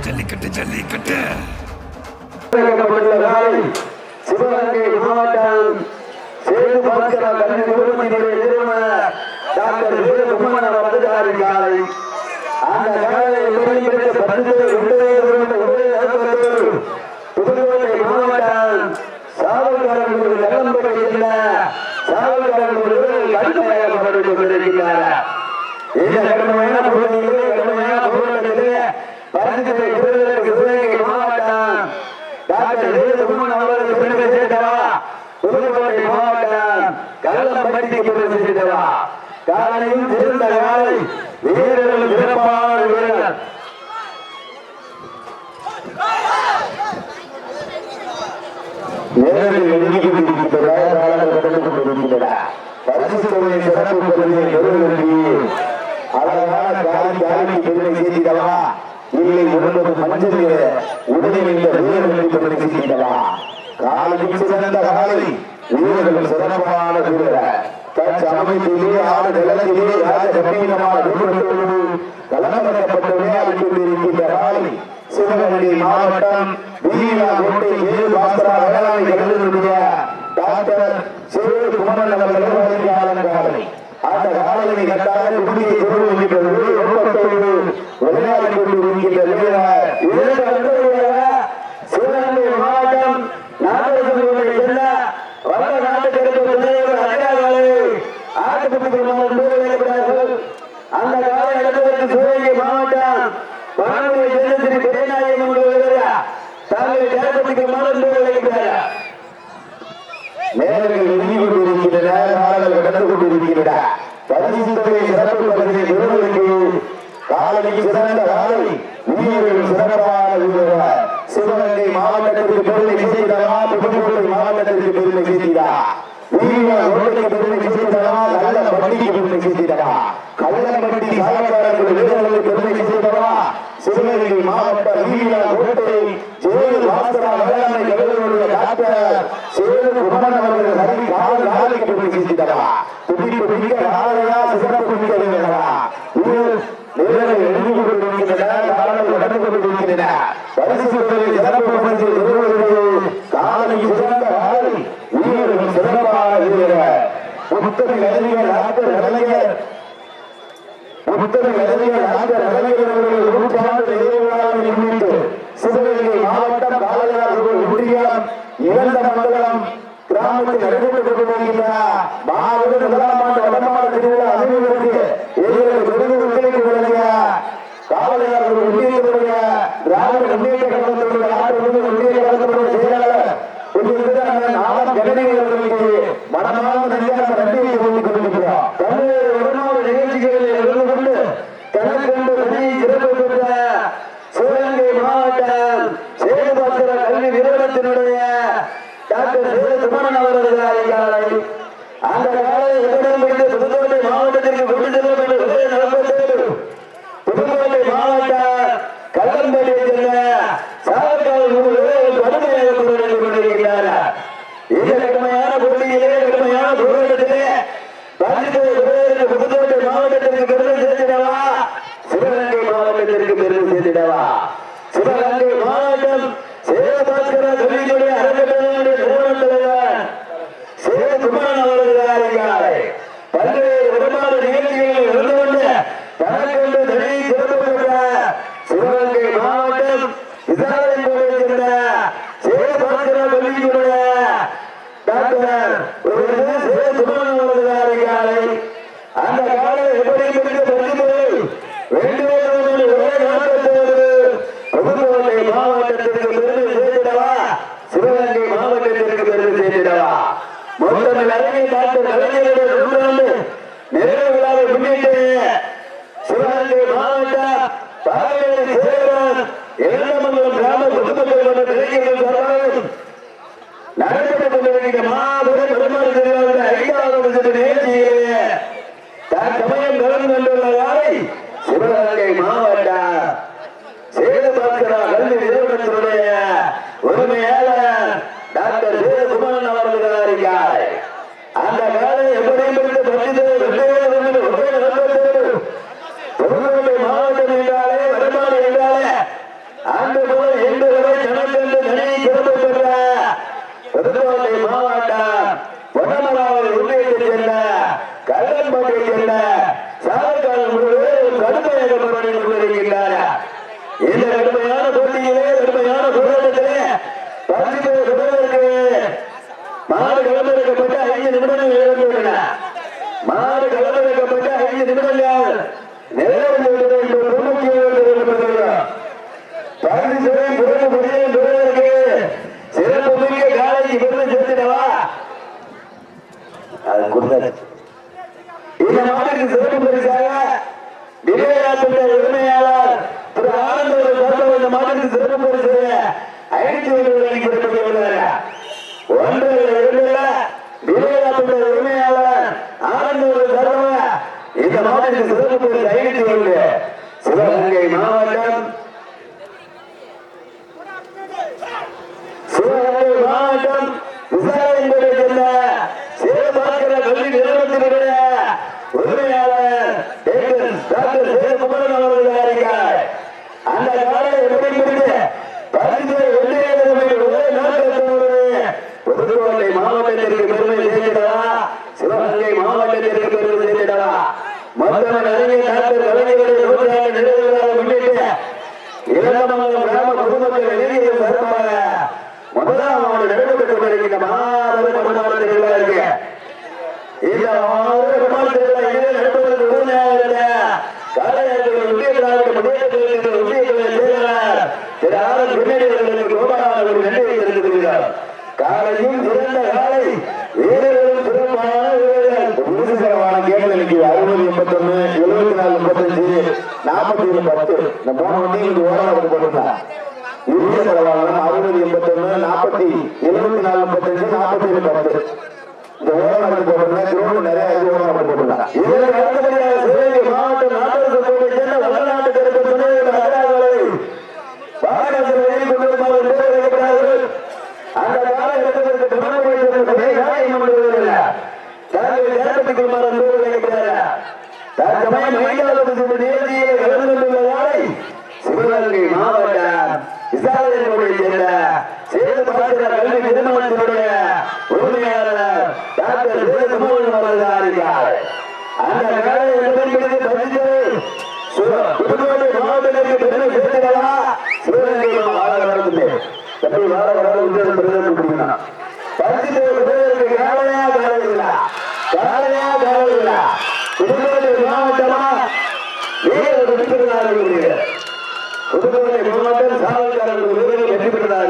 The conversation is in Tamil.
ஜல்லிக்கட்டு ஜல்லிக்கட்டு சிவகங்கை மாவட்டம் சேது பாஸ்கரா கல்வி நிறுவனத்தினுடைய நிறுவனர் டாக்டர் வீரகுமார் அவர்கள் காலை அந்த காலை புதுக்கோட்டை மாவட்டம் சாவல்காரர்கள் வெள்ளம்பட்டை சென்ற சாவல்காரர்கள் கடுமையாக கொண்டிருக்கிறார். இந்த கடுமையான போட்டியிலே கடுமையான போராட்டத்திலே பரிசுகளை பெறுவதற்கு சிவகங்கை மாவட்டம் டாக்டர் வீரகுமார் அவர்கள் பெருமை சேர்த்தவா புதுக்கோட்டை மாவட்டம் கள்ளம்பட்டி பெருமை சேர்த்தவா காலையும் சிறந்த காலை வீரர்கள் சிறப்பான வீரர்கள் நேரில் நெருங்கி பரிசுத்தொகையை சிறப்பு பகுதியை பெறுவதற்கு அழகான காலி பெருமை செய்தவா இல்லை ஒன்பது மஞ்சள் உடலில் இந்த வீரர்களை பெருமை செய்தவா காலைக்கு சிறந்த காலை வீரர்கள் சிறப்பான வீரர் தற்சமயத்திலே ஆடு நிலத்திலே ராஜகம்பீரமான வீரர்களோடு கலந்துரைக்கப்பட்டு விளையாடிக் கொண்டிருக்கின்ற காலை சிவகங்கை மாவட்டம் வீராகோட்டை ஏழு பாஸ்கரா வேளாண் கல்லூரிய டாக்டர் சேது குமரன் அவர்கள் காலை அந்த காலையை கட்டாக குடியை விளையாடிக் கொண்டிருக்கின்ற சிவகங்கை மாவட்டம் நாகேஸ்வரனுடைய செல்ல வட நாட்டுக்கு அந்த காலை நடப்பதற்கு சிவகங்கை மாவட்டம் பாரம்பரிய ஜெயலலிதா பெரியநாயகம் தாங்கள் ஜெயலலிதா விளையாடுகிறார். நேரங்கள் நெருங்கி கொண்டிருக்கின்றன, நாடுகள் கடந்து கொண்டிருக்கின்றன. பரிசுத்தொகை சிறப்பு பகுதியை பெறுவதற்கு காலைக்கு சிறந்த காலை வீரர்கள் சிறப்பான வீரர்கள் சிவகங்கை மாவட்டத்திற்கு பெருமை செய்தவா புதுக்கோட்டை மாவட்டத்திற்கு பெருமை செய்தா வீரர்களுக்கு பெருமை செய்தவா கள்ளம்பட்டிக்கு பெருமை செய்தவா கள்ளம்பட்டி சாயக்காரர்கள் வீரர்களுக்கு பெருமை செய்தவா சிவகங்கை மாவட்டம் வீரகோட்டை சேது பாஸ்கரா வேளாண் கல்லூரிய டாக்டர் சேது குமரன் அவர்கள் காலைக்கு பெருமை செய்தவா துடிப்பு மிக்க காலையா சிறப்பு மிக்க வீரர்களா நேரங்கள் எழுதி கொண்டிருக்கின்றன, காலங்கள் நடந்து கொண்டிருக்கின்றன. பரிசுத்தொகை சிறப்பு பரிசு பெறுவதற்கு காலைக்கு சிறந்த காலை வீரர்கள் சிறப்பான வீரர்கள் புத்தக கலைஞர் டாக்டர் கலைஞர் முன்னிட்டு சிவகங்கை மாவட்டம் காலையாளர்கள் ஒன்றியம் இறந்த மண்டலம் கிராமத்தில் நடைபெற்றுக் கொண்டிருக்கின்ற மாவட்ட முதலாம் ஆண்டு வடமாடு திருவிழா அனைவருக்கு காவலர்கள் ஒன்றியத்துடைய திராவிட முன்னேற்ற கழகத்துடைய ஆண்டு ஒன்றிய கழகத்துடைய செயலாளர் ஜனநீதிகளுக்கு மனமான நன்றியாக நன்றியை சொல்லிக் கொண்டிருக்கிறார். பல்வேறு உடனான நிகழ்ச்சிகளில் இருந்து கொண்டு தனக்கொண்டு நன்றியை சிறப்பு பெற்ற சிவகங்கை மாவட்டம் சேது பாஸ்கரா கல்வி நிறுவனத்தினுடைய டாக்டர் சேது குமரன் அவர்கள் காலை அந்த காலை எதிரிலிருந்து புதுக்கோட்டை மாவட்டத்திற்கு கொண்டு செல்லும் என்று நடப்பது புதுக்கோட்டை மாவட்ட கல்லம்பட்டியை சென்ற சாவக்காரர்கள் கடுமையாக கொண்டிருக்கிறார். இந்த கடுமையான போட்டியிலே கடுமையான போராட்டத்திலே புதுக்கோட்டை மாவட்டத்திற்கு பெருமை சேர்த்திடவா சிவகங்கை மாவட்டத்திற்கு பெருமை சேர்த்திடவா சிவகங்கை மாவட்டம் சேது பாஸ்கரா கல்வியினுடைய அறக்கட்டளையினுடைய நிறுவன தலைவர் சேது குமரன் அவர்கள் பல்வேறு விதமான நிகழ்ச்சிகளில் இருந்து கொண்டு தனக்கொண்டு நன்றியை சிறப்பு பெற்ற சிவகங்கை மாவட்டம் விசாரணையை சேர்ந்த சேது பாஸ்கரா கல்வியினுடைய டாக்டர் சேது குமரன் அவர்கள் காலை அந்த காலை எப்படி வேண்டுமென்று ஒரே நாட்டத்தோடு புதுக்கோட்டை மாவட்டத்திற்கு பெருமை சேர்த்திடவா சிவகங்கை மாவட்டத்திற்கு பெருமை சேர்த்திடவா மொத்தம் அறிவை டாக்டர் கலைஞருடைய நூறாண்டு நிறைவு விழாவை முன்னிட்டு சிவகங்கை மாவட்டம் பாரம்பரிய சேகரன் எல்லமங்கலம் கிராம பொதுமக்கள் மன்ற இளைஞர்கள் சார்பாக நடைபெற்றுக் கொண்டிருக்கிற மாபெரும் பெருமாள் திருவிழாவில் 5வது நிகழ்ச்சியிலே தற்சமயம் கலந்து கொண்டுள்ள காலை சிவகங்கை மாவட்டம் சேது பாஸ்கரா கல்வி நிறுவனத்தினுடைய உரிமையாளர் டாக்டர் சேது குமரன் அவர்கள் காலை அந்த காலை எப்படி புதுக்கோட்டை மாவட்டம் என்றாலே வடமாடு என்றாலே காலையாளர்கள் உதயத்திராவிட முன்னேற்றத்திற்கு உதயங்களை சேர்கிறார் திரு ஆர் பின்னணியர்களுக்கு கோபாலர்கள் நன்றியை தெரிவித்துள்ளார். காலையும் சிறந்த காலை வீரர்களும் சிறப்பான வீரர்கள் விருதுகரமான கேள்விக்கு 60 81 74 35 40 10 இந்த 3 வண்டிகளுக்கு ஓரம் போட்டுருந்தார். இறுதிய பரவாயில்ல 60 81 40 74 35 47 10 இந்த ஓரம் போட்டுருந்தா திருவள்ளூர் நிறைய ஓரம் போட்டுருந்தாங்க. இதற்கு அடுத்தபடியாக சிவகங்கை மாவட்டம் நாட்டரசு சேர்ந்த வடநாட்டு திறப்பு துணைவர் அகராகளை பாரதத்தில் வெளிக்கொண்டிருப்பார்கள் பேரவைக்கிறார்கள். அந்த காலகட்டத்திற்கு சிவகங்கை மாவட்டம் விசாரணையை சேர்ந்த சேது பாத்திர கல்வி நிறுவனத்தினுடைய உரிமையாளர் டாக்டர் சேதுமோகன் அவர்கள் அறிவித்தார். அந்த காலகட்டத்திற்கு புதுக்கோட்டை மாவட்டத்திற்கு பெருமை சேர்க்கிறதா சிவகங்கை மாவட்டம் மாவட்டமா புதுக்கோட்டை மாவட்டம் சாதனையாளர்கள் வெற்றி பெற்றதாக